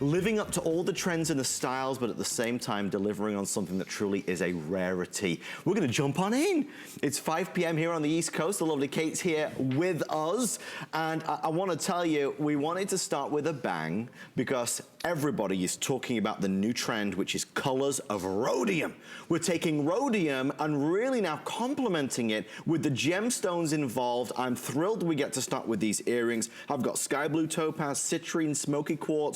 living up to all the trends and the styles, but at the same time delivering on something that truly is a rarity. We're going to jump on in. It's 5 p.m. here on the East Coast. The lovely Kate's here with us. And I want to tell you, we wanted to start with a bang because everybody is talking about the new trend, which is colors of rhodium. We're taking rhodium and really now complementing it with the gemstones involved. I'm thrilled we get to start with these earrings. I've got sky blue topaz, citrine, smoky quartz,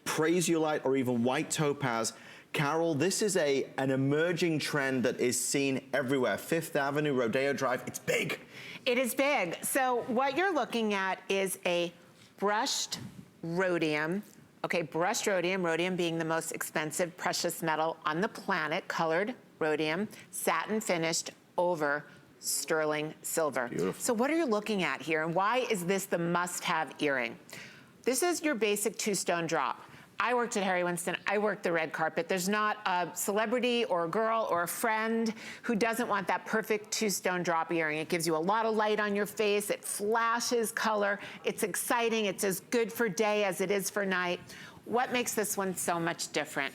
prasiolite, or even white topaz. Carol, this is an emerging trend that is seen everywhere. Fifth Avenue, Rodeo Drive, it's big. It is big. So what you're looking at is a brushed rhodium. Okay, brushed rhodium, rhodium being the most expensive precious metal on the planet, colored rhodium, satin finished over sterling silver. Beautiful. So what are you looking at here, and why is this the must-have earring? This is your basic two-stone drop. I worked at Harry Winston, I worked the red carpet. There's not a celebrity or a girl or a friend who doesn't want that perfect two-stone drop earring. It gives you a lot of light on your face, it flashes color, it's exciting, it's as good for day as it is for night. What makes this one so much different?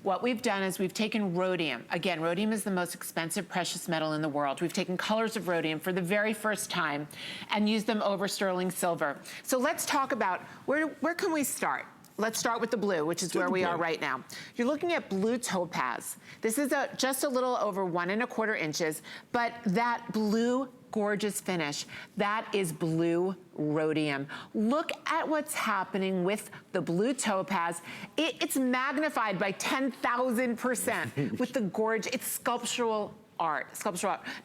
What we've done is we've taken rhodium. Again, rhodium is the most expensive precious metal in the world. We've taken colors of rhodium for the very first time and used them over sterling silver. So let's talk about, where can we start? Let's start with the blue, which is where we are right now. You're looking at blue topaz. This is just a little over 1¼ inches, but that blue gorgeous finish, that is blue rhodium. Look at what's happening with the blue topaz. It's magnified by 10,000% with the gorge. It's sculptural art.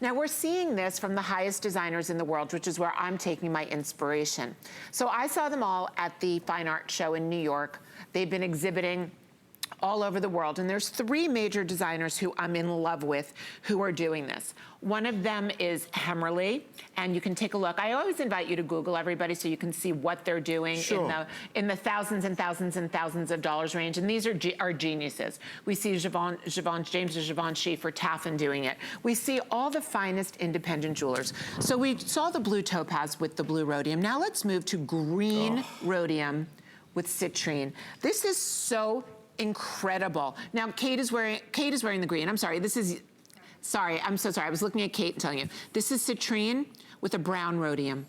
Now we're seeing this from the highest designers in the world, which is where I'm taking my inspiration. So I saw them all at the Fine Art Show in New York. They've been exhibiting all over the world, and there's 3 major designers who I'm in love with who are doing this. One of them is Hemmerly, and you can take a look. I always invite you to Google everybody so you can see what they're doing. Sure. in the thousands and thousands and thousands of dollars range, and these are geniuses. We see James or Javon Schieffer Taffin doing it. We see all the finest independent jewelers. So we saw the blue topaz with the blue rhodium. Now let's move to green rhodium with citrine. This is so incredible. Now Kate is wearing the green. I'm sorry, I'm so sorry. I was looking at Kate and telling you. This is citrine with a brown rhodium.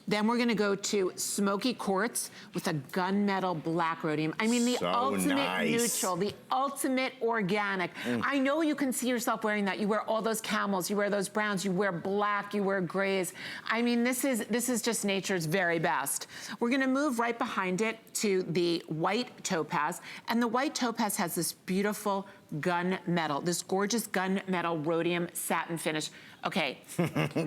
Then we're gonna go to smoky quartz with a gunmetal black rhodium. I mean, the ultimate neutral, the ultimate organic. I know you can see yourself wearing that. You wear all those camels, you wear those browns, you wear black, you wear grays. I mean, this is just nature's very best. We're gonna move right behind it to the white topaz, and the white topaz has this beautiful gunmetal, this gorgeous gunmetal rhodium satin finish. Okay,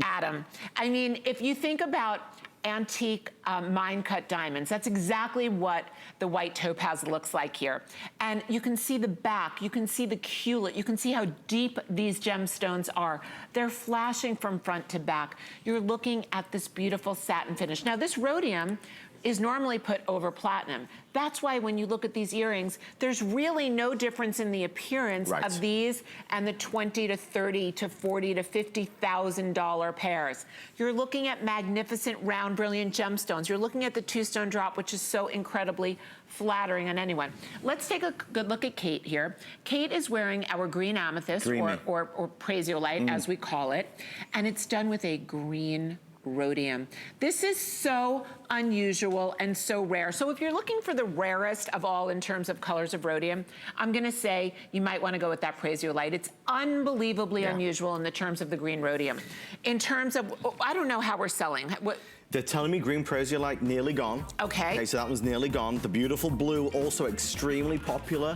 Adam, I mean, if you think about antique mine-cut diamonds, that's exactly what the white topaz looks like here. And you can see the back, you can see the culet, you can see how deep these gemstones are. They're flashing from front to back. You're looking at this beautiful satin finish. Now this rhodium is normally put over platinum. That's why when you look at these earrings, there's really no difference in the appearance of these and the $20 to $30 to $40 to $50,000 pairs. You're looking at magnificent round brilliant gemstones. You're looking at the two-stone drop, which is so incredibly flattering on anyone. Let's take a good look at Kate here. Kate is wearing our green amethyst, or prasiolite as we call it, and it's done with a green rhodium. This is so unusual and so rare. So if you're looking for the rarest of all in terms of colors of rhodium, I'm gonna say you might wanna go with that prasiolite. It's unbelievably unusual in the terms of the green rhodium. In terms of, I don't know how we're selling. They're telling me green prasiolite nearly gone. Okay, so that one's nearly gone. The beautiful blue, also extremely popular.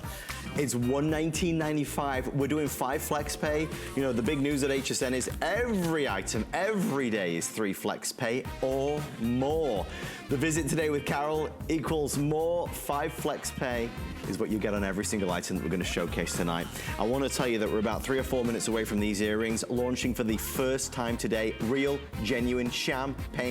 It's $119.95. We're doing 5 flex pay. You know, the big news at HSN is every item, every day is 3 flex pay or more. The visit today with Carol equals more 5 flex pay is what you get on every single item that we're going to showcase tonight. I want to tell you that we're about 3 or 4 minutes away from these earrings launching for the first time today. Real, genuine champagne